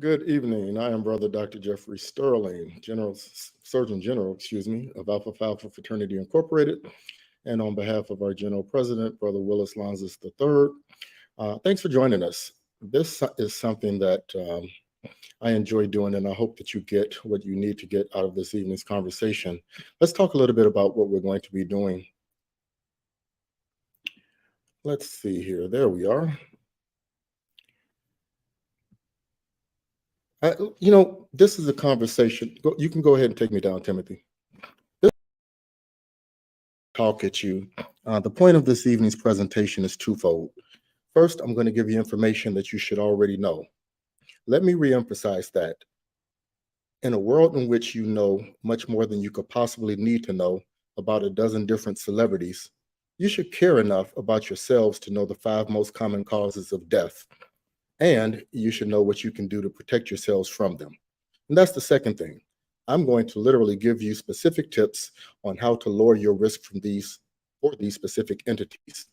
Good evening. I am Brother Dr. Jeffrey Sterling, Surgeon General, of Alpha Phi Alpha Fraternity Incorporated, and on behalf of our General President, Brother Willis Lanzas III. Thanks for joining us. This is something that I enjoy doing, and I hope that you get what you need to get out of this evening's conversation. Let's talk a little bit about what we're going to be doing. Let's see here. There we are. This is a conversation. You can go ahead and take me down, Timothy. Talk at you. The point of this evening's presentation is twofold. First, I'm going to give you information that you should already know. Let me reemphasize that. In a world in which you know much more than you could possibly need to know about a dozen different celebrities, you should care enough about yourselves to know the 5 most common causes of death. And you should know what you can do to protect yourselves from them. And that's the second thing. I'm going to literally give you specific tips on how to lower your risk for these specific entities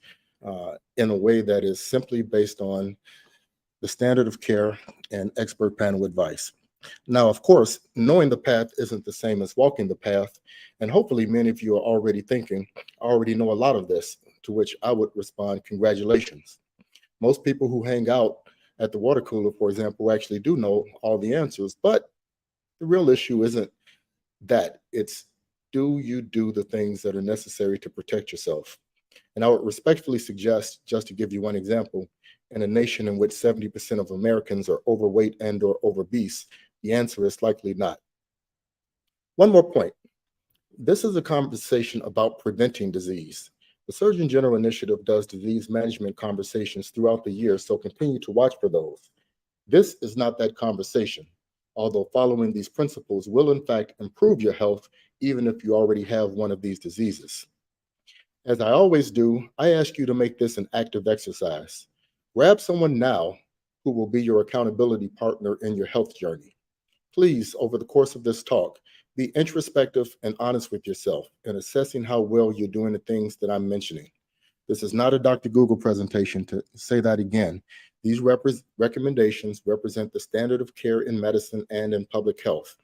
in a way that is simply based on the standard of care and expert panel advice. Now, of course, knowing the path isn't the same as walking the path. And hopefully many of you are already thinking, I already know a lot of this, to which I would respond, congratulations. Most people who hang out at the water cooler, for example, actually do know all the answers, but the real issue isn't that. It's, do you do the things that are necessary to protect yourself? And I would respectfully suggest, just to give you one example, in a nation in which 70% of Americans are overweight and or obese, the answer is likely not. One more point. This is a conversation about preventing disease. The Surgeon General Initiative does disease management conversations throughout the year, so continue to watch for those. This is not that conversation, although following these principles will in fact improve your health, even if you already have one of these diseases. As I always do, I ask you to make this an active exercise. Grab someone now who will be your accountability partner in your health journey. Please, over the course of this talk, be introspective and honest with yourself in assessing how well you're doing the things that I'm mentioning. This is not a Dr. Google presentation, to say that again. These recommendations represent the standard of care in medicine and in public health.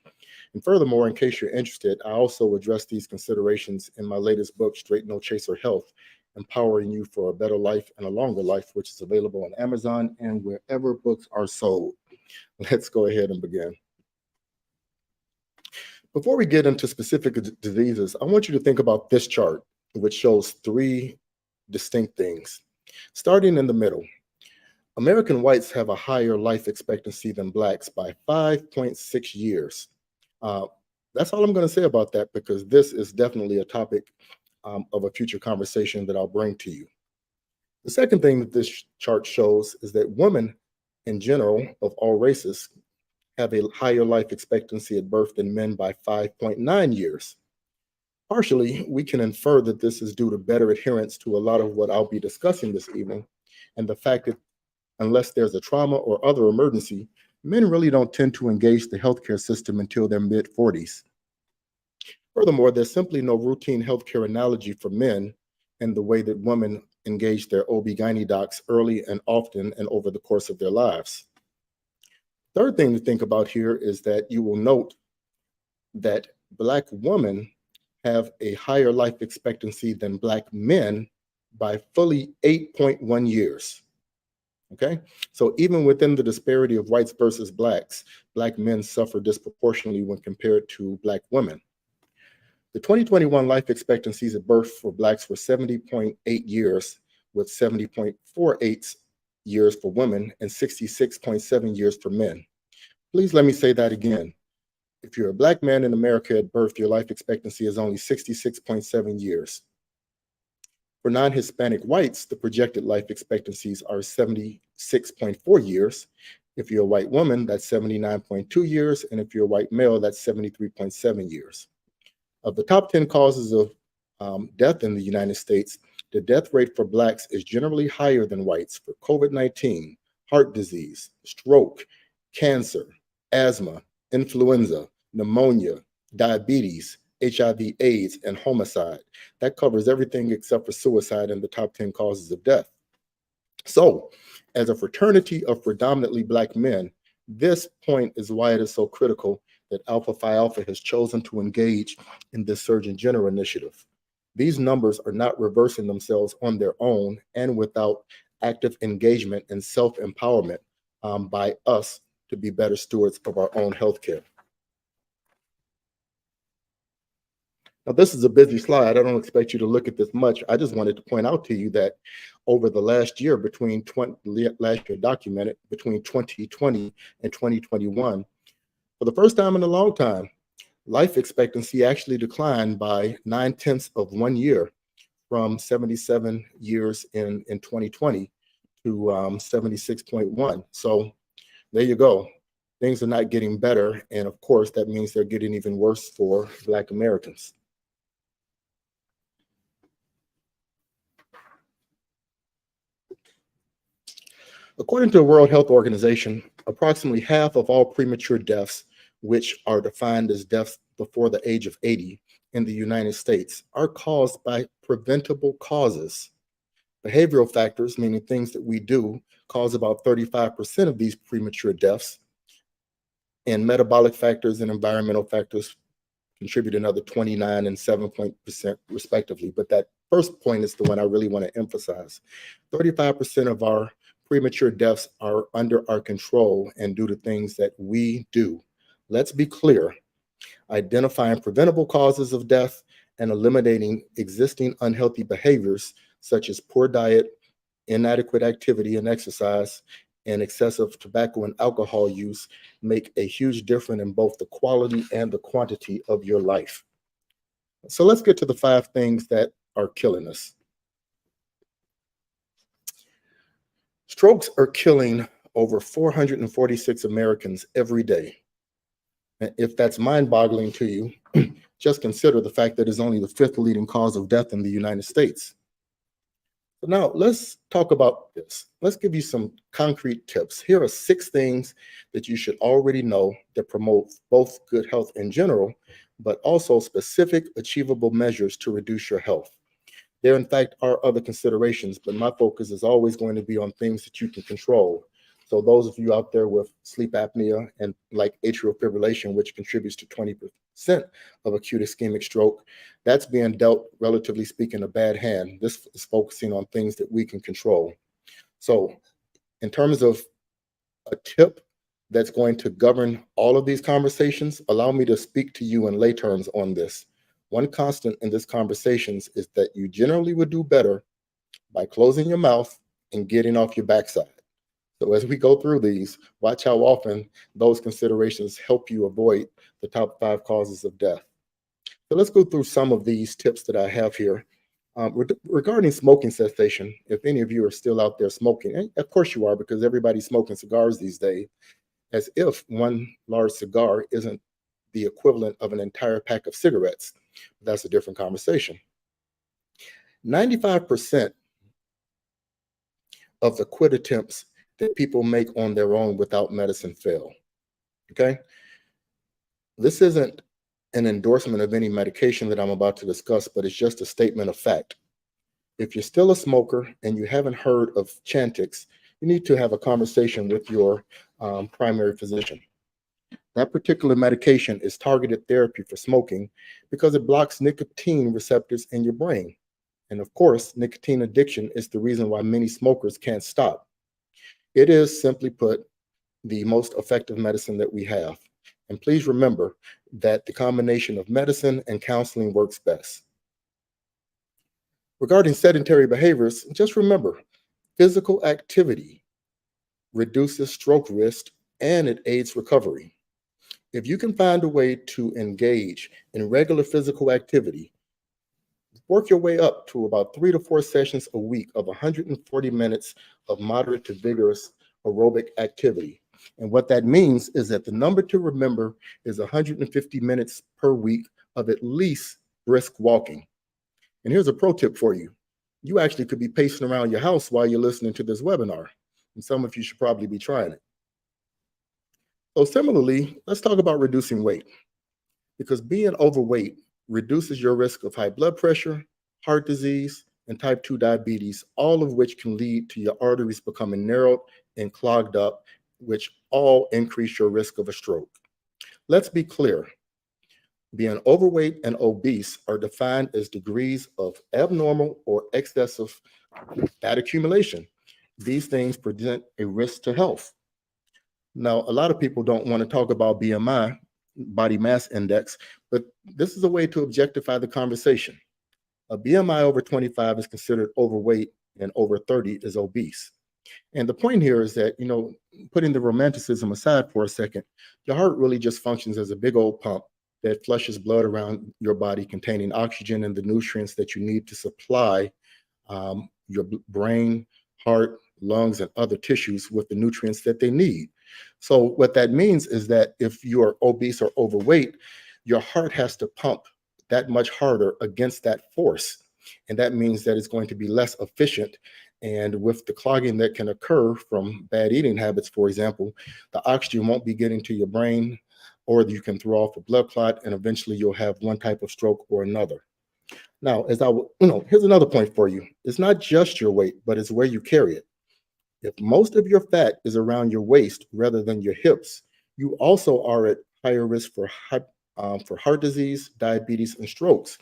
And furthermore, in case you're interested, I also address these considerations in my latest book, Straight No Chaser Health, Empowering You for a Better Life and a Longer Life, which is available on Amazon and wherever books are sold. Let's go ahead and begin. Before we get into specific diseases, I want you to think about this chart, which shows 3 distinct things. Starting in the middle, American whites have a higher life expectancy than blacks by 5.6 years. That's all I'm going to say about that, because this is definitely a topic of a future conversation that I'll bring to you. The second thing that this chart shows is that women in general of all races have a higher life expectancy at birth than men by 5.9 years. Partially, we can infer that this is due to better adherence to a lot of what I'll be discussing this evening, and the fact that unless there's a trauma or other emergency, men really don't tend to engage the healthcare system until their mid-40s. Furthermore, there's simply no routine healthcare analogy for men in the way that women engage their OB/GYN docs early and often and over the course of their lives. Third thing to think about here is that you will note that Black women have a higher life expectancy than Black men by fully 8.1 years. Okay, so even within the disparity of whites versus blacks, Black men suffer disproportionately when compared to Black women. The 2021 life expectancies at birth for blacks were 70.8 years, with 70.48 years for women and 66.7 years for men. Please let me say that again. If you're a Black man in America at birth, your life expectancy is only 66.7 years. For non-Hispanic whites, the projected life expectancies are 76.4 years. If you're a white woman, that's 79.2 years. And if you're a white male, that's 73.7 years. Of the top 10 causes of death in the United States, the death rate for Blacks is generally higher than whites for COVID-19, heart disease, stroke, cancer, asthma, influenza, pneumonia, diabetes, HIV/AIDS, and homicide. That covers everything except for suicide in the top 10 causes of death. So, as a fraternity of predominantly Black men, This point is why it is so critical that Alpha Phi Alpha has chosen to engage in this Surgeon General initiative. These numbers are not reversing themselves on their own and without active engagement and self-empowerment by us to be better stewards of our own healthcare. Now, this is a busy slide. I don't expect you to look at this much. I just wanted to point out to you that over the last year, last year documented between 2020 and 2021, for the first time in a long time, life expectancy actually declined by 9/10 of 1 year from 77 years in 2020 to 76.1. So there you go. Things are not getting better. And of course, that means they're getting even worse for Black Americans. According to the World Health Organization, approximately half of all premature deaths, which are defined as deaths before the age of 80 in the United States, are caused by preventable causes. Behavioral factors, meaning things that we do, cause about 35% of these premature deaths, and metabolic factors and environmental factors contribute another 29 and 7% respectively. But that first point is the one I really want to emphasize. 35% of our premature deaths are under our control and due to things that we do. Let's be clear. Identifying preventable causes of death and eliminating existing unhealthy behaviors such as poor diet, inadequate activity and exercise, and excessive tobacco and alcohol use make a huge difference in both the quality and the quantity of your life. So let's get to the 5 things that are killing us. Strokes are killing over 446 Americans every day. And if that's mind-boggling to you, just consider the fact that it's only the 5th leading cause of death in the United States. So now let's talk about this. Let's give you some concrete tips. Here are 6 things that you should already know that promote both good health in general, but also specific achievable measures to reduce your health. There, in fact, are other considerations, but my focus is always going to be on things that you can control. So those of you out there with sleep apnea and like atrial fibrillation, which contributes to 20% of acute ischemic stroke, that's being dealt, relatively speaking, a bad hand. This is focusing on things that we can control. So in terms of a tip that's going to govern all of these conversations, allow me to speak to you in lay terms on this. One constant in this conversations is that you generally would do better by closing your mouth and getting off your backside. So as we go through these, watch how often those considerations help you avoid the top 5 causes of death. So let's go through some of these tips that I have here. Regarding smoking cessation, if any of you are still out there smoking, and of course you are because everybody's smoking cigars these days, as if one large cigar isn't the equivalent of an entire pack of cigarettes. That's a different conversation. 95% of the quit attempts that people make on their own without medicine fail. Okay? This isn't an endorsement of any medication that I'm about to discuss, but it's just a statement of fact. If you're still a smoker and you haven't heard of Chantix, you need to have a conversation with your primary physician. That particular medication is targeted therapy for smoking because it blocks nicotine receptors in your brain. And of course, nicotine addiction is the reason why many smokers can't stop. It is, simply put, the most effective medicine that we have. And please remember that the combination of medicine and counseling works best. Regarding sedentary behaviors, just remember, physical activity reduces stroke risk and it aids recovery. If you can find a way to engage in regular physical activity, work your way up to about 3 to 4 sessions a week of 140 minutes of moderate to vigorous aerobic activity. And what that means is that the number to remember is 150 minutes per week of at least brisk walking. And here's a pro tip for you. You actually could be pacing around your house while you're listening to this webinar. And some of you should probably be trying it. So similarly, let's talk about reducing weight, because being overweight reduces your risk of high blood pressure, heart disease, and type 2 diabetes, all of which can lead to your arteries becoming narrowed and clogged up, which all increase your risk of a stroke. Let's be clear. Being overweight and obese are defined as degrees of abnormal or excessive fat accumulation. These things present a risk to health. Now, a lot of people don't want to talk about BMI, body mass index, but this is a way to objectify the conversation. A BMI over 25 is considered overweight, and over 30 is obese. And the point here is that, putting the romanticism aside for a second, your heart really just functions as a big old pump that flushes blood around your body containing oxygen and the nutrients that you need to supply your brain, heart, lungs, and other tissues with the nutrients that they need. So what that means is that if you are obese or overweight, your heart has to pump that much harder against that force. And that means that it's going to be less efficient. And with the clogging that can occur from bad eating habits, for example, the oxygen won't be getting to your brain, or you can throw off a blood clot, and eventually you'll have one type of stroke or another. Now, here's another point for you. It's not just your weight, but it's where you carry it. If most of your fat is around your waist rather than your hips, you also are at higher risk for heart disease, diabetes, and strokes.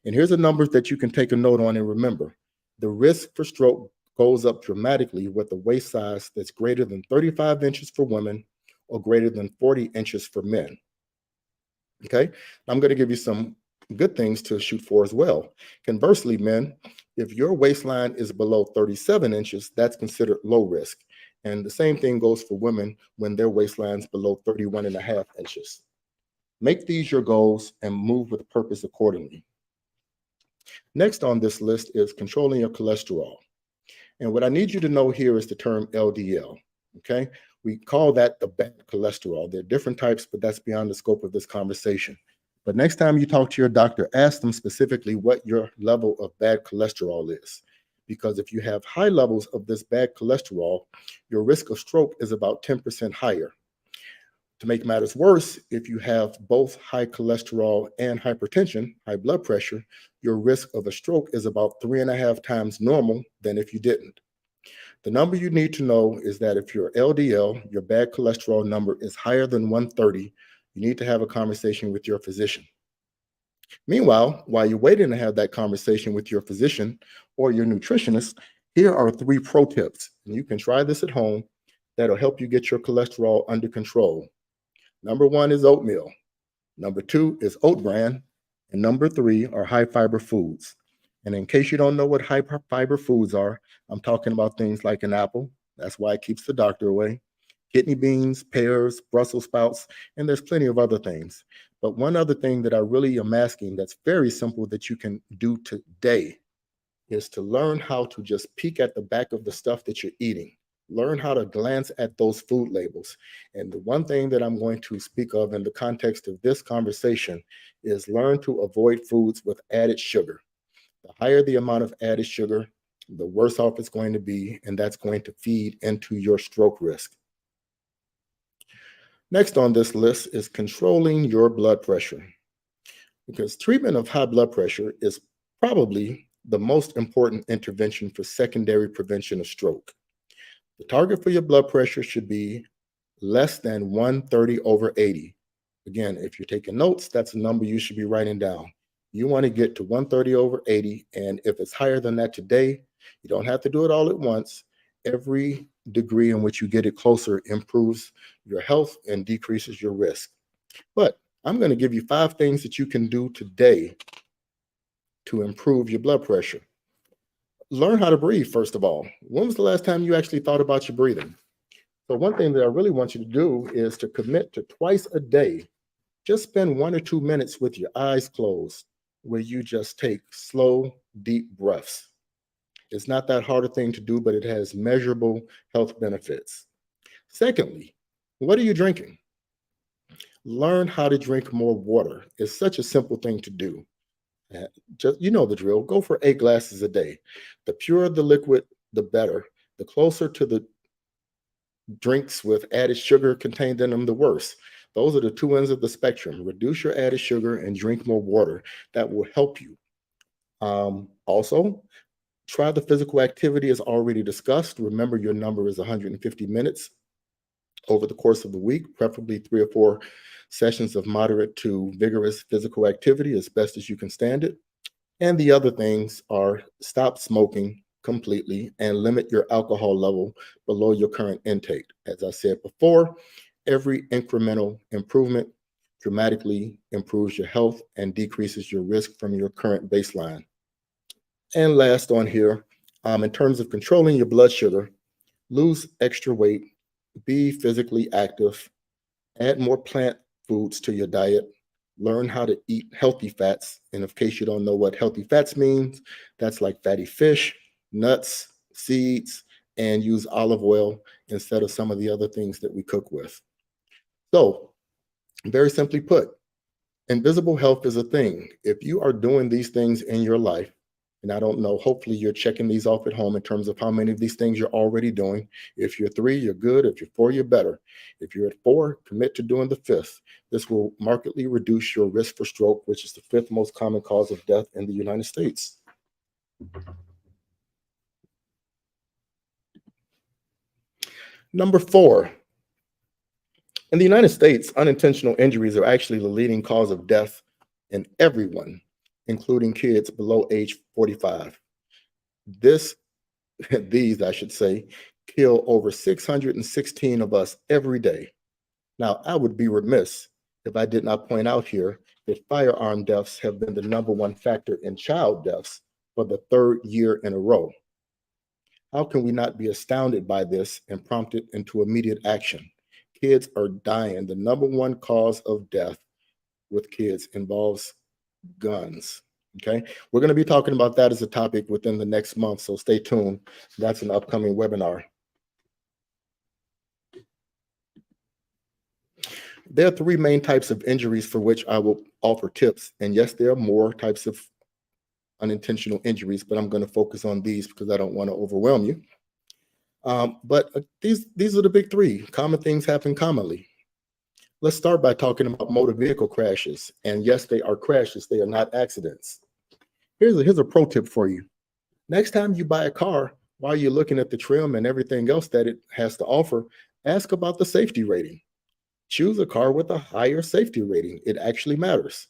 And here's a number that you can take a note on and remember. The risk for stroke goes up dramatically with a waist size that's greater than 35 inches for women or greater than 40 inches for men. Okay, I'm going to give you some good things to shoot for as well. Conversely, men, if your waistline is below 37 inches, that's considered low risk. And the same thing goes for women when their waistline's below 31 and a half inches. Make these your goals and move with purpose accordingly. Next on this list is controlling your cholesterol. And what I need you to know here is the term LDL, okay? We call that the bad cholesterol. There are different types, but that's beyond the scope of this conversation. But next time you talk to your doctor, ask them specifically what your level of bad cholesterol is. Because if you have high levels of this bad cholesterol, your risk of stroke is about 10% higher. To make matters worse, if you have both high cholesterol and hypertension, high blood pressure, your risk of a stroke is about 3.5 times normal than if you didn't. The number you need to know is that if your LDL, your bad cholesterol number, is higher than 130, you need to have a conversation with your physician. Meanwhile, while you're waiting to have that conversation with your physician or your nutritionist, here are 3 pro tips. And you can try this at home that'll help you get your cholesterol under control. Number 1 is oatmeal. Number 2 is oat bran. And number 3 are high fiber foods. And in case you don't know what high fiber foods are, I'm talking about things like an apple. That's why it keeps the doctor away. Kidney beans, pears, Brussels sprouts, and there's plenty of other things. But one other thing that I really am asking that's very simple that you can do today is to learn how to just peek at the back of the stuff that you're eating. Learn how to glance at those food labels. And the one thing that I'm going to speak of in the context of this conversation is learn to avoid foods with added sugar. The higher the amount of added sugar, the worse off it's going to be, and that's going to feed into your stroke risk. Next on this list is controlling your blood pressure, because treatment of high blood pressure is probably the most important intervention for secondary prevention of stroke. The target for your blood pressure should be less than 130 over 80. Again, if you're taking notes, that's a number you should be writing down. You want to get to 130 over 80, and if it's higher than that today, you don't have to do it all at once. Every degree in which you get it closer improves your health and decreases your risk. But I'm going to give you 5 things that you can do today to improve your blood pressure. Learn how to breathe, first of all. When was the last time you actually thought about your breathing? So one thing that I really want you to do is to commit to twice a day. Just spend 1 or 2 minutes with your eyes closed, where you just take slow, deep breaths. It's not that hard a thing to do, but it has measurable health benefits. Secondly, what are you drinking? Learn how to drink more water. It's such a simple thing to do. Just, you know the drill. Go for 8 glasses a day. The purer the liquid, the better. The closer to the drinks with added sugar contained in them, the worse. Those are the 2 ends of the spectrum. Reduce your added sugar and drink more water. That will help you. Also, try the physical activity as already discussed. Remember, your number is 150 minutes. over the course of the week, preferably 3 or 4 sessions of moderate to vigorous physical activity as best as you can stand it. And the other things are stop smoking completely and limit your alcohol level below your current intake. As I said before, every incremental improvement dramatically improves your health and decreases your risk from your current baseline. And last on here, in terms of controlling your blood sugar, lose extra weight, be physically active, add more plant foods to your diet, learn how to eat healthy fats. And in case you don't know what healthy fats means, that's like fatty fish, nuts, seeds, and use olive oil instead of some of the other things that we cook with. So, very simply put, invisible health is a thing. If you are doing these things in your life, and I don't know, hopefully you're checking these off at home in terms of how many of these things you're already doing. If you're 3, you're good. If you're 4, you're better. If you're at 4, commit to doing the 5th. This will markedly reduce your risk for stroke, which is the 5th most common cause of death in the United States. Number 4, in the United States, unintentional injuries are actually the leading cause of death in everyone, including kids below age 45. These, I should say, kill over 616 of us every day. Now, I would be remiss if I did not point out here that firearm deaths have been the #1 factor in child deaths for the 3rd year in a row. How can we not be astounded by this and prompted into immediate action? Kids are dying. The #1 cause of death with kids involves guns. Okay, we're going to be talking about that as a topic within the next month, so stay tuned. That's an upcoming webinar. There are 3 main types of injuries for which I will offer tips. And yes, there are more types of unintentional injuries, but I'm going to focus on these because I don't want to overwhelm you. But these are the big 3. Common things happen commonly. Let's start by talking about motor vehicle crashes. And yes, they are crashes. They are not accidents. Here's a pro tip for you. Next time you buy a car, while you're looking at the trim and everything else that it has to offer, ask about the safety rating. Choose a car with a higher safety rating. It actually matters.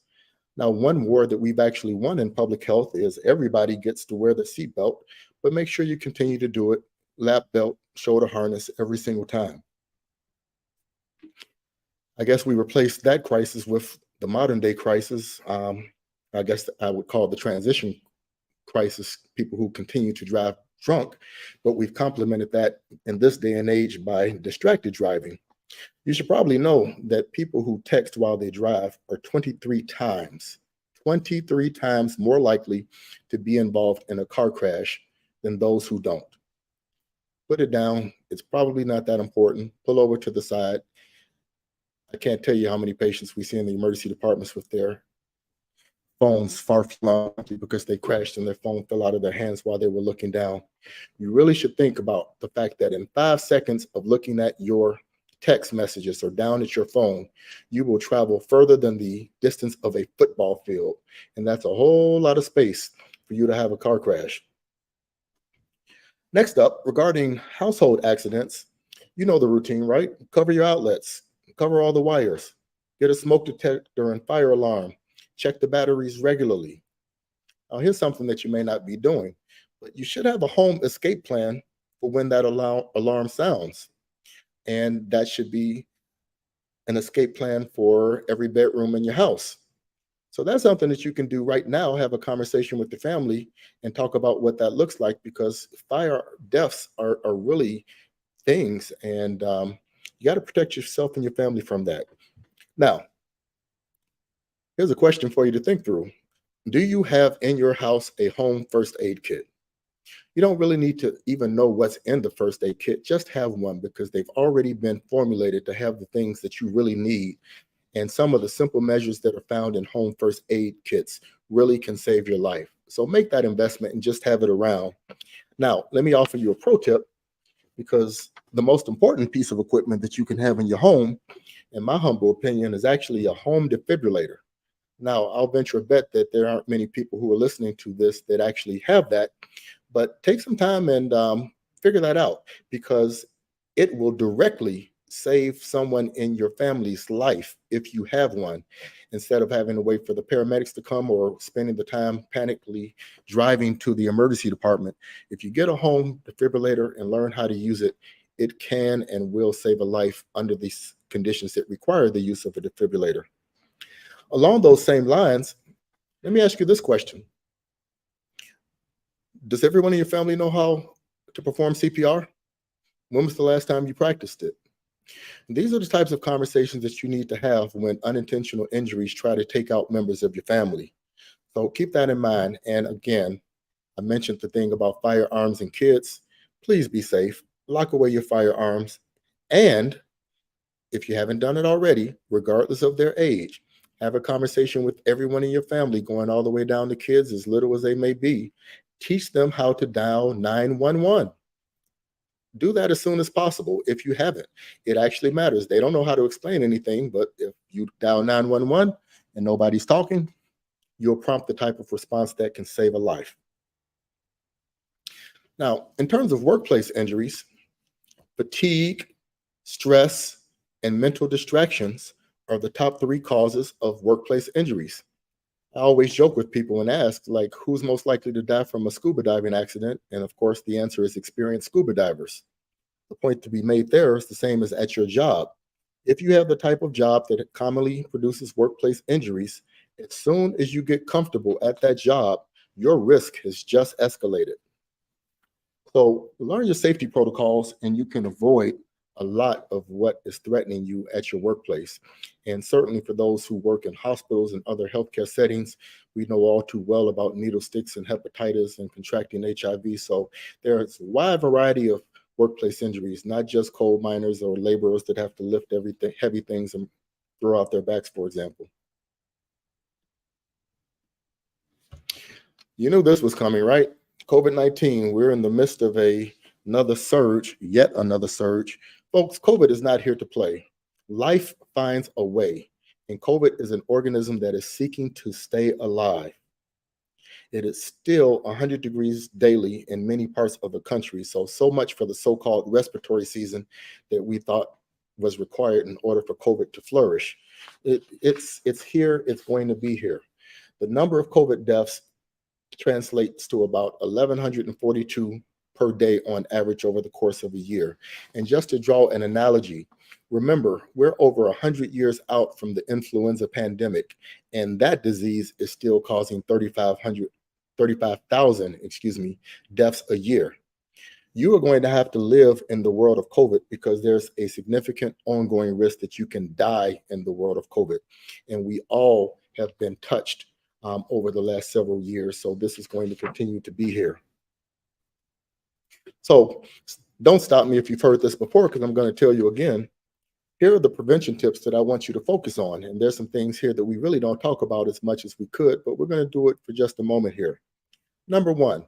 Now, one war that we've actually won in public health is everybody gets to wear the seatbelt, but make sure you continue to do it, lap belt, shoulder harness every single time. I guess we replaced that crisis with the modern day crisis. I guess I would call the transition crisis, people who continue to drive drunk, but we've complemented that in this day and age by distracted driving. You should probably know that people who text while they drive are 23 times more likely to be involved in a car crash than those who don't. Put it down. It's probably not that important. Pull over to the side. I can't tell you how many patients we see in the emergency departments with their phones far flung because they crashed and their phone fell out of their hands while they were looking down. You really should think about the fact that in 5 seconds of looking at your text messages or down at your phone, you will travel further than the distance of a football field. And that's a whole lot of space for you to have a car crash. Next up, regarding household accidents, you know the routine, right? Cover your outlets, cover all the wires, get a smoke detector and fire alarm, check the batteries regularly. Now, here's something that you may not be doing, but you should have a home escape plan for when that alarm sounds. And that should be an escape plan for every bedroom in your house. So that's something that you can do right now. Have a conversation with the family and talk about what that looks like, because fire deaths are really things, and you got to protect yourself and your family from that. Now, here's a question for you to think through. Do you have in your house a home first aid kit? You don't really need to even know what's in the first aid kit. Just have one, because they've already been formulated to have the things that you really need. And some of the simple measures that are found in home first aid kits really can save your life. So make that investment and just have it around. Now, let me offer you a pro tip, because the most important piece of equipment that you can have in your home, in my humble opinion, is actually a home defibrillator. Now, I'll venture a bet that there aren't many people who are listening to this that actually have that, but take some time and figure that out, because it will directly save someone in your family's life if you have one, instead of having to wait for the paramedics to come or spending the time panically driving to the emergency department. If you get a home defibrillator and learn how to use it, it can and will save a life under these conditions that require the use of a defibrillator. Along those same lines, let me ask you this question. Does everyone in your family know how to perform CPR? When was the last time you practiced it? These are the types of conversations that you need to have when unintentional injuries try to take out members of your family. So keep that in mind. And again, I mentioned the thing about firearms and kids. Please be safe. Lock away your firearms. And if you haven't done it already, regardless of their age, have a conversation with everyone in your family, going all the way down to kids, as little as they may be. Teach them how to dial 911. Do that as soon as possible if you haven't. It actually matters. They don't know how to explain anything, but if you dial 911 and nobody's talking, you'll prompt the type of response that can save a life. Now, in terms of workplace injuries, fatigue, stress, and mental distractions are the top three causes of workplace injuries. I always joke with people and ask, like, who's most likely to die from a scuba diving accident? And of course, the answer is experienced scuba divers. The point to be made there is the same as at your job. If you have the type of job that commonly produces workplace injuries, as soon as you get comfortable at that job, your risk has just escalated. So learn your safety protocols and you can avoid a lot of what is threatening you at your workplace. And certainly for those who work in hospitals and other healthcare settings, we know all too well about needle sticks and hepatitis and contracting HIV. So there's a wide variety of workplace injuries, not just coal miners or laborers that have to lift everything, heavy things and throw out their backs, for example. You knew this was coming, right? COVID-19, we're in the midst of another surge, yet another surge. Folks, COVID is not here to play. Life finds a way, and COVID is an organism that is seeking to stay alive. It is still 100 degrees daily in many parts of the country. So much for the so-called respiratory season that we thought was required in order for COVID to flourish. It's here, it's going to be here. The number of COVID deaths translates to about 1,142 per day on average over the course of a year. And just to draw an analogy, remember, we're over 100 years out from the influenza pandemic, and that disease is still causing 35,000, deaths a year. You are going to have to live in the world of COVID because there's a significant ongoing risk that you can die in the world of COVID. And we all have been touched over the last several years. So this is going to continue to be here. So don't stop me if you've heard this before, because I'm going to tell you again. Here are the prevention tips that I want you to focus on. And there's some things here that we really don't talk about as much as we could, but we're going to do it for just a moment here. Number one,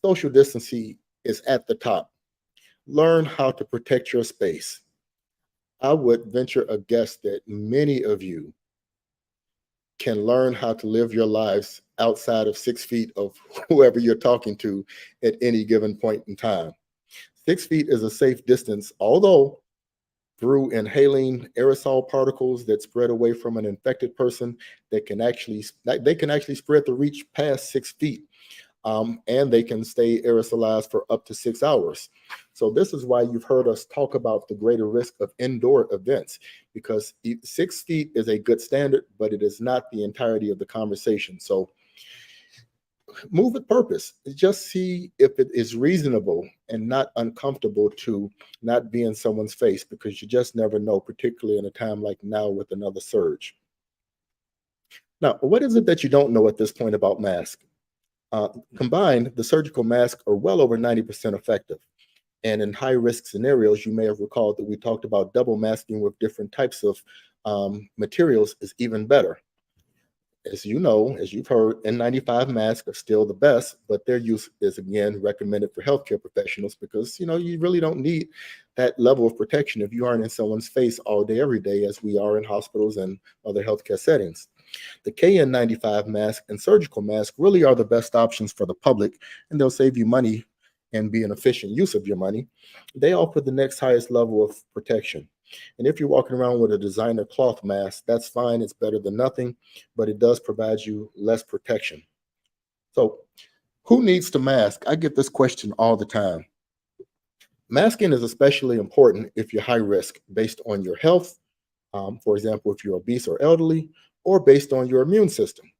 social distancing is at the top. Learn how to protect your space. I would venture a guess that many of you can learn how to live your lives outside of 6 feet of whoever you're talking to at any given point in time. 6 feet is a safe distance, although through inhaling aerosol particles that spread away from an infected person, they can actually spread the reach past 6 feet. And they can stay aerosolized for up to 6 hours. So this is why you've heard us talk about the greater risk of indoor events, because 6 feet is a good standard, but it is not the entirety of the conversation. So move with purpose. Just see if it is reasonable and not uncomfortable to not be in someone's face, because you just never know, particularly in a time like now with another surge. Now, what is it that you don't know at this point about masks? Combined, the surgical masks are well over 90% effective. And in high-risk scenarios, you may have recalled that we talked about double masking with different types of materials is even better. As you know, as you've heard, N95 masks are still the best, but their use is, again, recommended for healthcare professionals because, you really don't need that level of protection if you aren't in someone's face all day, every day, as we are in hospitals and other healthcare settings. The KN95 mask and surgical mask really are the best options for the public, and they'll save you money and be an efficient use of your money. They offer the next highest level of protection. And if you're walking around with a designer cloth mask, that's fine. It's better than nothing, but it does provide you less protection. So, who needs to mask? I get this question all the time. Masking is especially important if you're high risk based on your health, for example, if you're obese or elderly, or based on your immune system.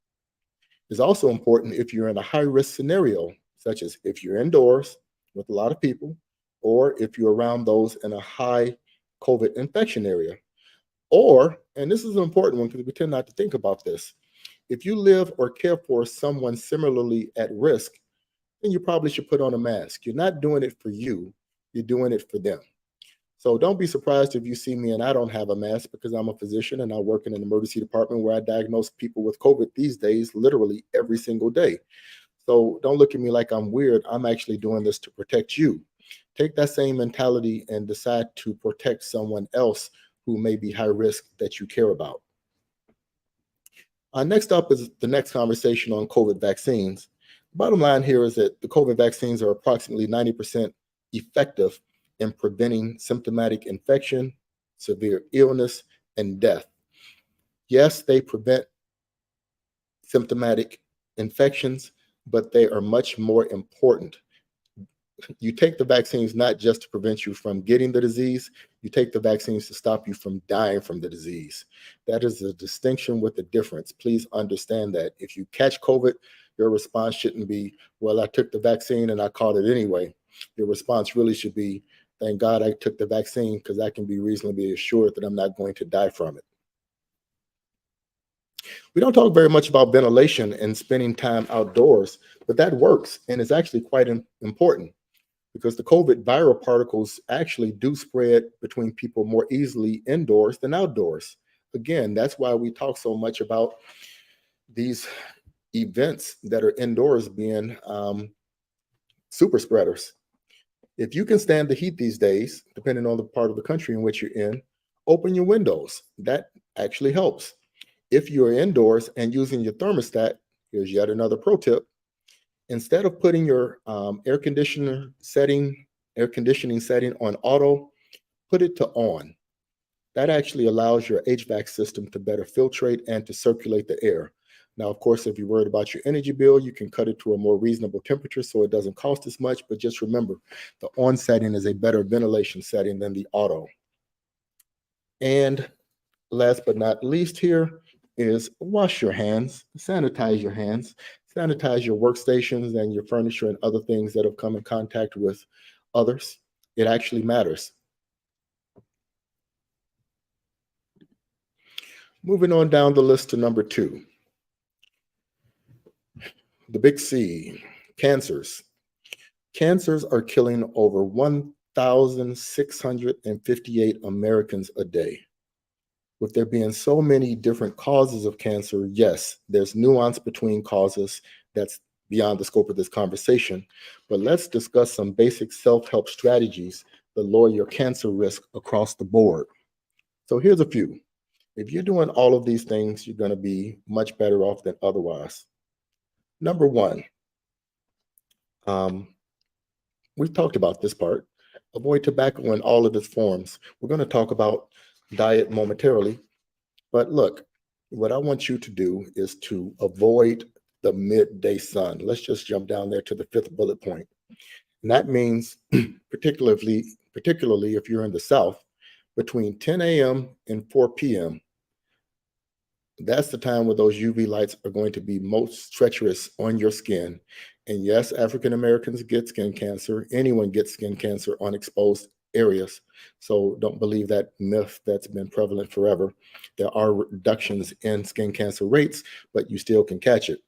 It's also important if you're in a high risk scenario, such as if you're indoors with a lot of people, or if you're around those in a high COVID infection area. Or, and this is an important one because we tend not to think about this, if you live or care for someone similarly at risk, then you probably should put on a mask. You're not doing it for you, you're doing it for them. So don't be surprised if you see me and I don't have a mask because I'm a physician and I work in an emergency department where I diagnose people with COVID these days, literally every single day. So don't look at me like I'm weird. I'm actually doing this to protect you. Take that same mentality and decide to protect someone else who may be high risk that you care about. Next up is the next conversation on COVID vaccines. Bottom line here is that the COVID vaccines are approximately 90% effective in preventing symptomatic infection, severe illness, and death. Yes, they prevent symptomatic infections, but they are much more important. You take the vaccines not just to prevent you from getting the disease, you take the vaccines to stop you from dying from the disease. That is a distinction with a difference. Please understand that. If you catch COVID, your response shouldn't be, well, I took the vaccine and I caught it anyway. Your response really should be, thank God I took the vaccine because I can be reasonably assured that I'm not going to die from it. We don't talk very much about ventilation and spending time outdoors, but that works and is actually quite important because the COVID viral particles actually do spread between people more easily indoors than outdoors. Again, that's why we talk so much about these events that are indoors being super spreaders. If you can stand the heat these days, depending on the part of the country in which you're in, open your windows. That actually helps. If you're indoors and using your thermostat, here's yet another pro tip. Instead of putting your air conditioning setting on auto, put it to on. That actually allows your HVAC system to better filtrate and to circulate the air. Now, of course, if you're worried about your energy bill, you can cut it to a more reasonable temperature so it doesn't cost as much. But just remember, the on setting is a better ventilation setting than the auto. And last but not least here is wash your hands, sanitize your hands, sanitize your workstations and your furniture and other things that have come in contact with others. It actually matters. Moving on down the list to number 2. The big C, cancers. Cancers are killing over 1,658 Americans a day. With there being so many different causes of cancer, yes, there's nuance between causes that's beyond the scope of this conversation. But let's discuss some basic self-help strategies that lower your cancer risk across the board. So here's a few. If you're doing all of these things, you're going to be much better off than otherwise. Number 1, we've talked about this part. Avoid tobacco in all of its forms. We're going to talk about diet momentarily. But look, what I want you to do is to avoid the midday sun. Let's just jump down there to the 5th bullet point. And that means particularly if you're in the South, between 10 a.m. and 4 p.m., that's the time where those UV lights are going to be most treacherous on your skin. And yes, African Americans get skin cancer. Anyone gets skin cancer on exposed areas. So don't believe that myth that's been prevalent forever. There are reductions in skin cancer rates, but you still can catch it.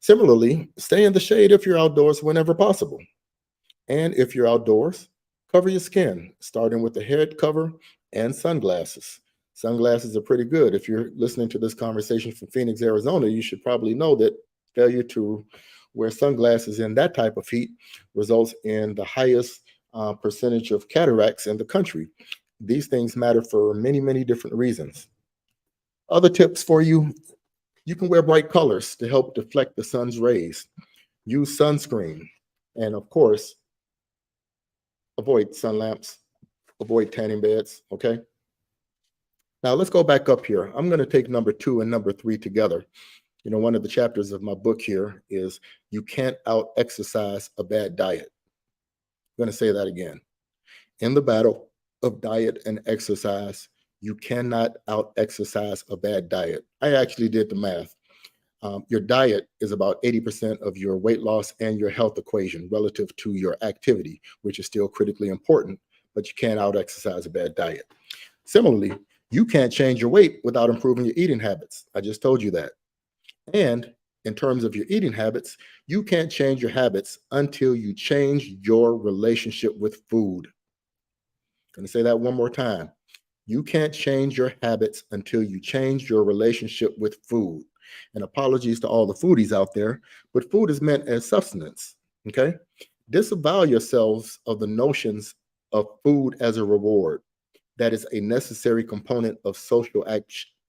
Similarly, stay in the shade if you're outdoors whenever possible. And if you're outdoors, cover your skin, starting with the head cover and sunglasses. Sunglasses are pretty good. If you're listening to this conversation from Phoenix, Arizona, you should probably know that failure to wear sunglasses in that type of heat results in the highest percentage of cataracts in the country. These things matter for many, many different reasons. Other tips for you, you can wear bright colors to help deflect the sun's rays. Use sunscreen. And of course, avoid sun lamps. avoid tanning beds. Okay. Now let's go back up here. I'm going to take number 2 and number 3 together. One of the chapters of my book here is you can't out exercise a bad diet. I'm going to say that again. In the battle of diet and exercise, you cannot out exercise a bad diet. I actually did the math. Your diet is about 80% of your weight loss and your health equation relative to your activity, which is still critically important, but you can't out exercise a bad diet. Similarly, you can't change your weight without improving your eating habits. I just told you that. And in terms of your eating habits, you can't change your habits until you change your relationship with food. I'm going to say that one more time. You can't change your habits until you change your relationship with food. And apologies to all the foodies out there, but food is meant as sustenance. Okay? Disavow yourselves of the notions of food as a reward. That is a necessary component of social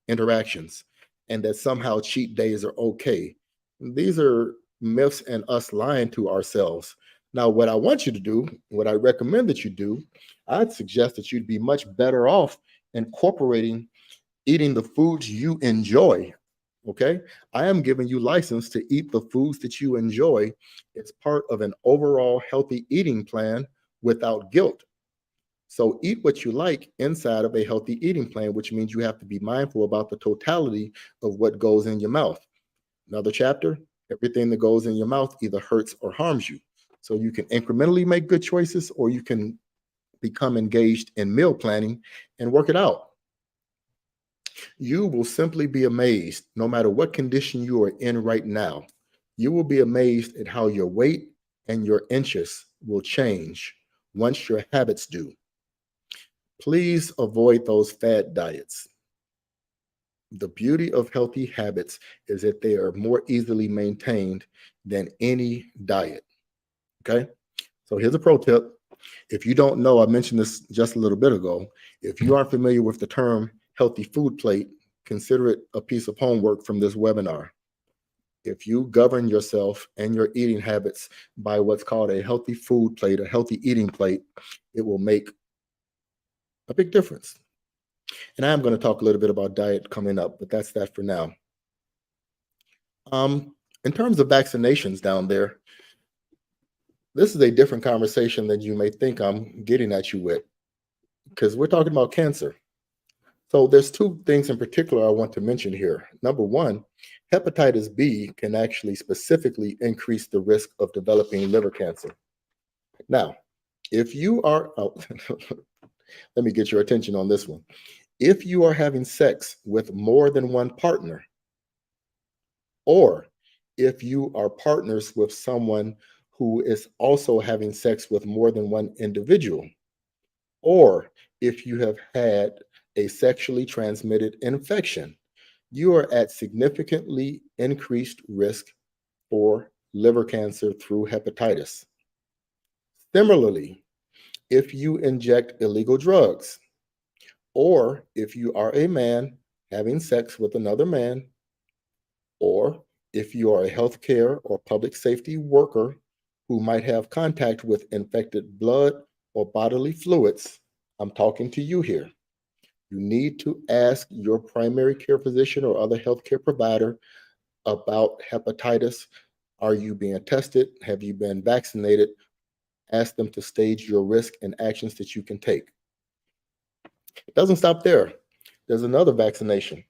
interactions, and that somehow cheat days are okay. These are myths and us lying to ourselves. Now, what I want you to do, what I recommend that you do, I'd suggest that you'd be much better off incorporating eating the foods you enjoy. Okay. I am giving you license to eat the foods that you enjoy. It's part of an overall healthy eating plan without guilt. So eat what you like inside of a healthy eating plan, which means you have to be mindful about the totality of what goes in your mouth. Another chapter, everything that goes in your mouth either hurts or harms you. So you can incrementally make good choices, or you can become engaged in meal planning and work it out. You will simply be amazed, no matter what condition you are in right now. You will be amazed at how your weight and your interests will change once your habits do. Please avoid those fad diets. The beauty of healthy habits is that they are more easily maintained than any diet. Okay. So here's a pro tip. If you don't know, I mentioned this just a little bit ago. If you aren't familiar with the term healthy food plate, consider it a piece of homework from this webinar. If you govern yourself and your eating habits by what's called a healthy food plate, a healthy eating plate, it will make a big difference. And I am going to talk a little bit about diet coming up, but that's that for now. In terms of vaccinations down there, this is a different conversation than you may think I'm getting at you with, because we're talking about cancer. So there's 2 things in particular I want to mention here. Number 1, hepatitis B can actually specifically increase the risk of developing liver cancer. Now, if you are, let me get your attention on this one. If you are having sex with more than one partner, or if you are partners with someone who is also having sex with more than one individual, or if you have had a sexually transmitted infection, you are at significantly increased risk for liver cancer through hepatitis. Similarly, if you inject illegal drugs, or if you are a man having sex with another man, or if you are a healthcare or public safety worker who might have contact with infected blood or bodily fluids, I'm talking to you here. You need to ask your primary care physician or other healthcare provider about hepatitis. Are you being tested? Have you been vaccinated? Ask them to stage your risk and actions that you can take. It doesn't stop there. There's another vaccination.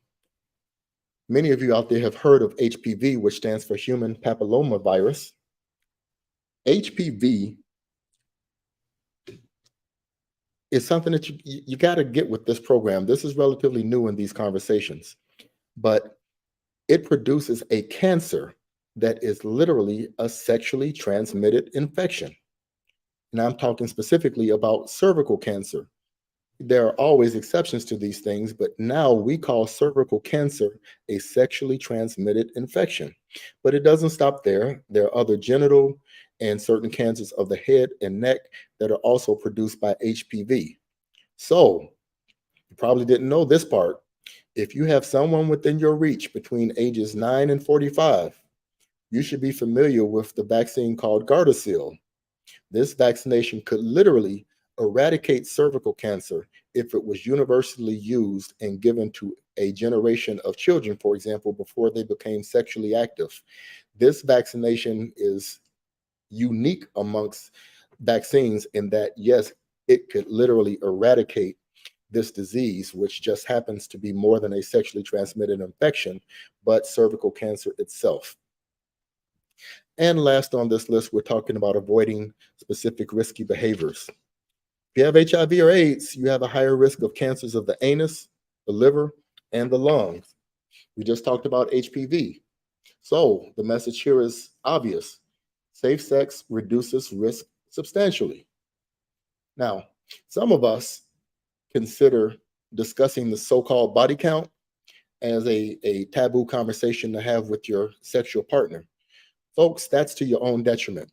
Many of you out there have heard of HPV, which stands for human papillomavirus. HPV is something that you got to get with this program. This is relatively new in these conversations, but it produces a cancer that is literally a sexually transmitted infection. And I'm talking specifically about cervical cancer. There are always exceptions to these things, but now we call cervical cancer a sexually transmitted infection. But it doesn't stop there. There are other genital and certain cancers of the head and neck that are also produced by HPV. So, you probably didn't know this part. If you have someone within your reach between ages 9 and 45, you should be familiar with the vaccine called Gardasil. This vaccination could literally eradicate cervical cancer if it was universally used and given to a generation of children, for example, before they became sexually active. This vaccination is unique amongst vaccines in that, yes, it could literally eradicate this disease, which just happens to be more than a sexually transmitted infection, but cervical cancer itself. And last on this list, we're talking about avoiding specific risky behaviors. If you have HIV or AIDS, you have a higher risk of cancers of the anus, the liver, and the lungs. We just talked about HPV. So the message here is obvious. Safe sex reduces risk substantially. Now, some of us consider discussing the so-called body count as a taboo conversation to have with your sexual partner. Folks, that's to your own detriment.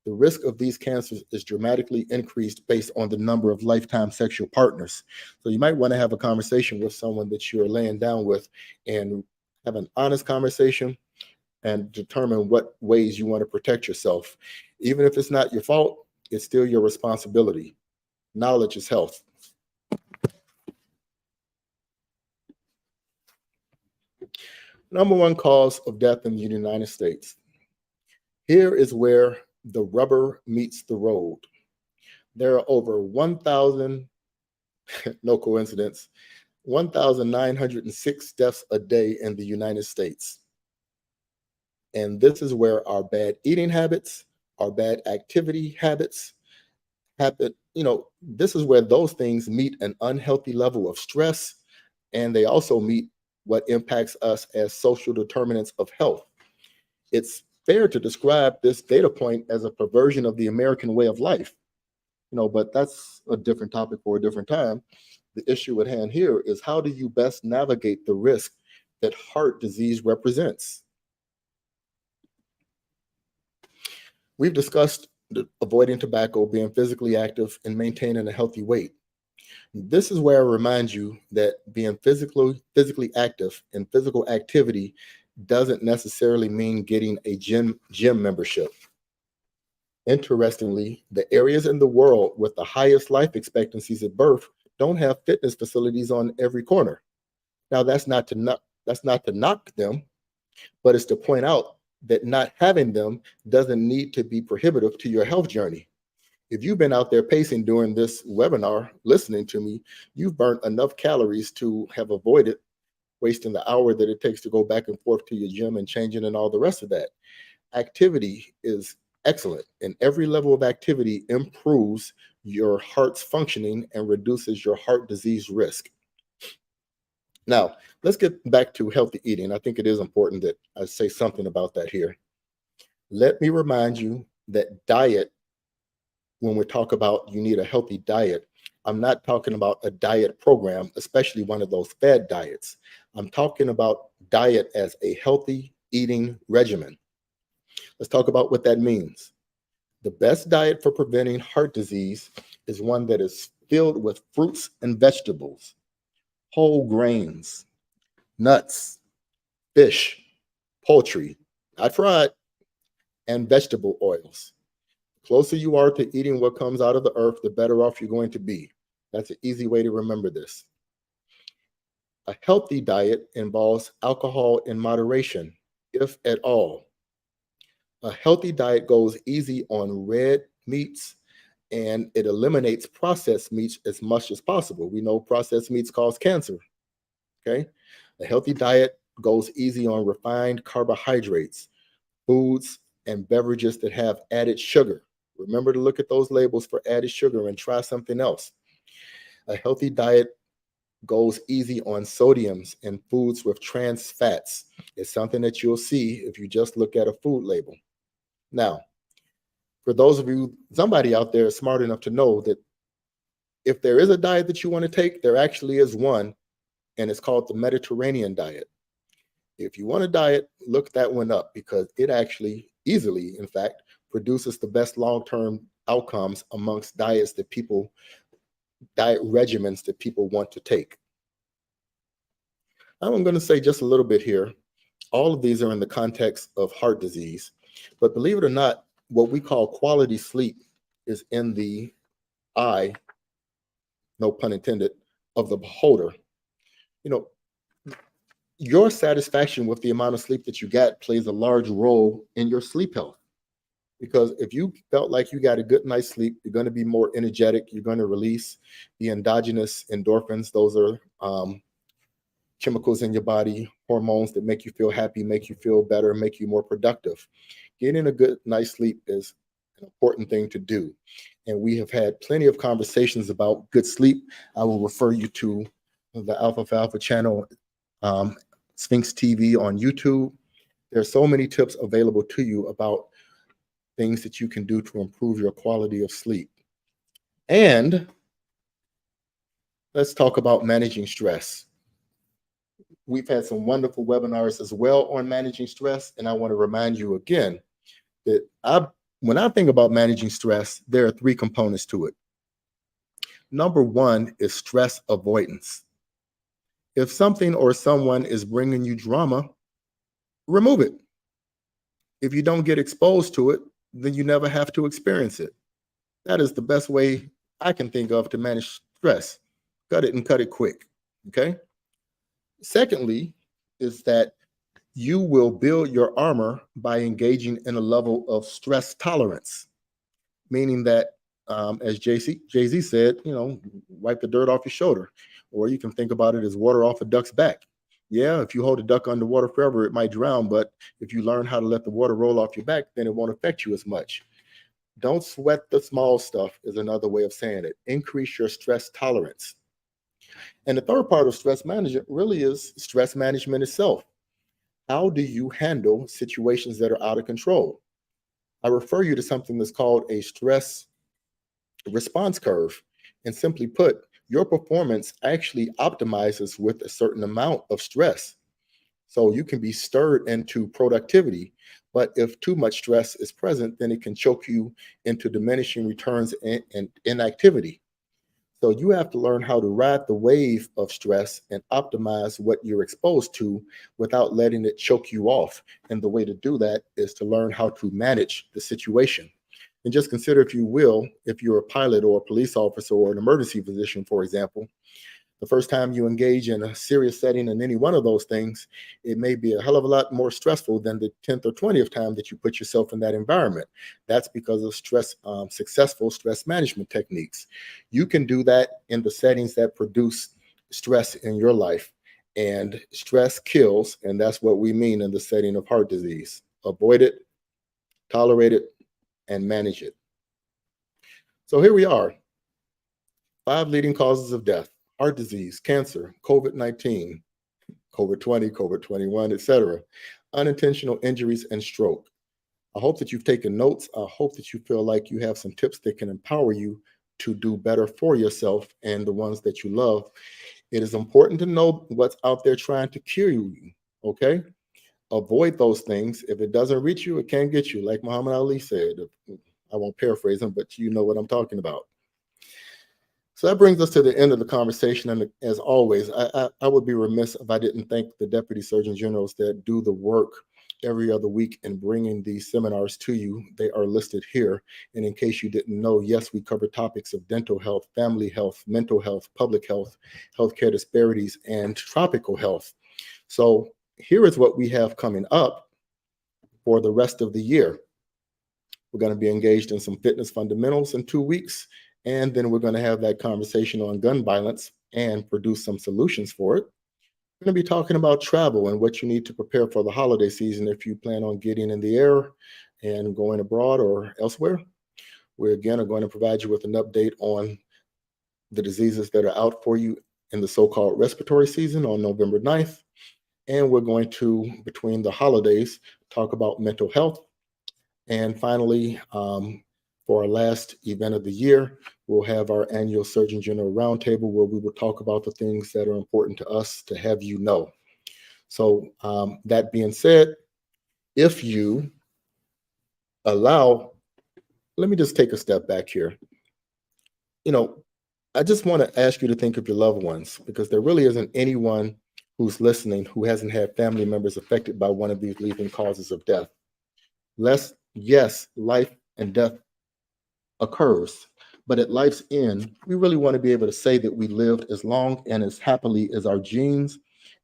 The risk of these cancers is dramatically increased based on the number of lifetime sexual partners. So you might want to have a conversation with someone that you're laying down with and have an honest conversation and determine what ways you want to protect yourself. Even if it's not your fault, it's still your responsibility. Knowledge is health. Number one cause of death in the United States. Here is where the rubber meets the road. There are over 1,000, no coincidence, 1,906 deaths a day in the United States. And this is where our bad eating habits, our bad activity habits happen. This is where those things meet an unhealthy level of stress, and they also meet what impacts us as social determinants of health. It's fair to describe this data point as a perversion of the American way of life, but that's a different topic for a different time. The issue at hand here is, how do you best navigate the risk that heart disease represents? We've discussed avoiding tobacco, being physically active, and maintaining a healthy weight. This is where I remind you that being physically active and physical activity doesn't necessarily mean getting a gym membership. Interestingly, the areas in the world with the highest life expectancies at birth don't have fitness facilities on every corner. Now, that's not to knock them, but it's to point out that not having them doesn't need to be prohibitive to your health journey. If you've been out there pacing during this webinar, listening to me, you've burnt enough calories to have avoided wasting the hour that it takes to go back and forth to your gym and changing and all the rest of that. Activity is excellent, and every level of activity improves your heart's functioning and reduces your heart disease risk. Now, let's get back to healthy eating. I think it is important that I say something about that here. Let me remind you that diet, when we talk about you need a healthy diet, I'm not talking about a diet program, especially one of those fad diets. I'm talking about diet as a healthy eating regimen. Let's talk about what that means. The best diet for preventing heart disease is one that is filled with fruits and vegetables, whole grains, nuts, fish, poultry, not fried, and vegetable oils. The closer you are to eating what comes out of the earth, the better off you're going to be. That's an easy way to remember this. A healthy diet involves alcohol in moderation, if at all. A healthy diet goes easy on red meats, and it eliminates processed meats as much as possible. We know processed meats cause cancer. Okay. A healthy diet goes easy on refined carbohydrates, foods and beverages that have added sugar. Remember to look at those labels for added sugar and try something else. A healthy diet goes easy on sodiums and foods with trans fats. It's something that you'll see if you just look at a food label. Now, for those of you, somebody out there is smart enough to know that if there is a diet that you want to take, there actually is one, and it's called the Mediterranean diet. If you want a diet, look that one up, because it actually easily, in fact, produces the best long-term outcomes amongst diet regimens that people want to take. I'm going to say just a little bit here. All of these are in the context of heart disease, but believe it or not, what we call quality sleep is in the eye, no pun intended, of the beholder. You know, your satisfaction with the amount of sleep that you got plays a large role in your sleep health. Because if you felt like you got a good night's sleep, you're going to be more energetic. You're going to release the endogenous endorphins. Those are chemicals in your body, hormones that make you feel happy, make you feel better, make you more productive. Getting a good night's sleep is an important thing to do. And we have had plenty of conversations about good sleep. I will refer you to the Alpha channel, um, Sphinx TV on YouTube. There's so many tips available to you about things that you can do to improve your quality of sleep. And let's talk about managing stress. We've had some wonderful webinars as well on managing stress. And I want to remind you again that when I think about managing stress, there are three components to it. Number one is stress avoidance. If something or someone is bringing you drama, remove it. If you don't get exposed to it, then you never have to experience it. That is the best way I can think of to manage stress. Cut it and cut it quick. Okay. Secondly, is that you will build your armor by engaging in a level of stress tolerance, meaning that, as Jay-Z said, wipe the dirt off your shoulder, or you can think about it as water off a duck's back. Yeah, if you hold a duck underwater forever, it might drown, but if you learn how to let the water roll off your back, then it won't affect you as much. Don't sweat the small stuff is another way of saying it. Increase your stress tolerance. And the third part of stress management really is stress management itself. How do you handle situations that are out of control? I refer you to something that's called a stress response curve. And simply put, your performance actually optimizes with a certain amount of stress. So you can be stirred into productivity, but if too much stress is present, then it can choke you into diminishing returns and inactivity. So you have to learn how to ride the wave of stress and optimize what you're exposed to without letting it choke you off. And the way to do that is to learn how to manage the situation. And just consider, if you will, if you're a pilot or a police officer or an emergency physician, for example, the first time you engage in a serious setting in any one of those things, it may be a hell of a lot more stressful than the 10th or 20th time that you put yourself in that environment. That's because of successful stress management techniques. You can do that in the settings that produce stress in your life. And stress kills, and that's what we mean in the setting of heart disease. Avoid it, tolerate it, and manage it. So here we are. 5 leading causes of death: heart disease, cancer, COVID-19, COVID-20, COVID-21, etc., unintentional injuries, and stroke. I hope that you've taken notes. I hope that you feel like you have some tips that can empower you to do better for yourself and the ones that you love. It is important to know what's out there trying to cure you, okay? Avoid those things. If it doesn't reach you, it can't get you. Like Muhammad Ali said, I won't paraphrase him, but you know what I'm talking about. So that brings us to the end of the conversation. And as always, I would be remiss if I didn't thank the Deputy Surgeon Generals that do the work every other week in bringing these seminars to you. They are listed here. And in case you didn't know, yes, we cover topics of dental health, family health, mental health, public health, healthcare disparities, and tropical health. So here is what we have coming up for the rest of the year. We're going to be engaged in some fitness fundamentals in 2 weeks. And then we're going to have that conversation on gun violence and produce some solutions for it. We're going to be talking about travel and what you need to prepare for the holiday season if you plan on getting in the air and going abroad or elsewhere. We again are going to provide you with an update on the diseases that are out for you in the so-called respiratory season on November 9th. And we're going to, between the holidays, talk about mental health. And finally, for our last event of the year, we'll have our annual Surgeon General Roundtable where we will talk about the things that are important to us to have you know. So that being said, if you allow, let me just take a step back here. I just want to ask you to think of your loved ones, because there really isn't anyone who's listening who hasn't had family members affected by one of these leading causes of death. Yes, life and death occurs, But at life's end, we really want to be able to say that we lived as long and as happily as our genes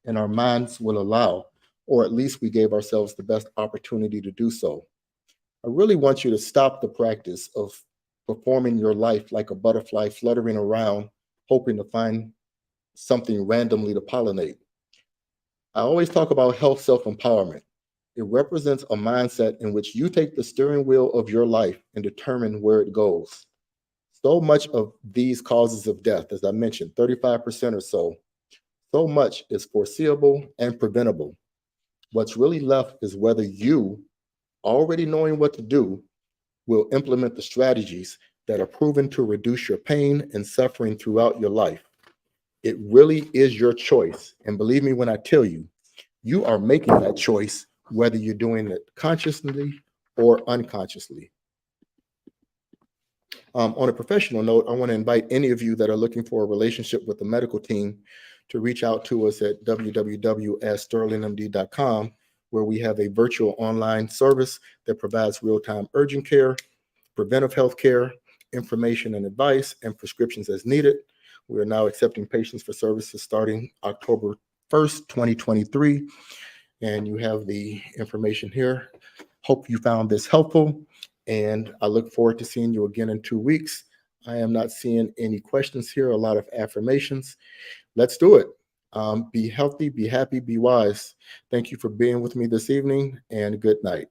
and our minds will allow, or at least we gave ourselves the best opportunity to do so. I really want you to stop the practice of performing your life like a butterfly fluttering around, hoping to find something randomly to pollinate. I always talk about health self empowerment. It represents a mindset in which you take the steering wheel of your life and determine where it goes. So much of these causes of death, as I mentioned, 35% or so, so much is foreseeable and preventable. What's really left is whether you, already knowing what to do, will implement the strategies that are proven to reduce your pain and suffering throughout your life. It really is your choice. And believe me when I tell you, you are making that choice, whether you're doing it consciously or unconsciously. On a professional note, I want to invite any of you that are looking for a relationship with the medical team to reach out to us at www.sterlingmd.com, where we have a virtual online service that provides real-time urgent care, preventive health care, information and advice, and prescriptions as needed. We are now accepting patients for services starting October 1st, 2023, and you have the information here. Hope you found this helpful, and I look forward to seeing you again in 2 weeks. I am not seeing any questions here, a lot of affirmations. Let's do it. Be healthy, be happy, be wise. Thank you for being with me this evening, and good night.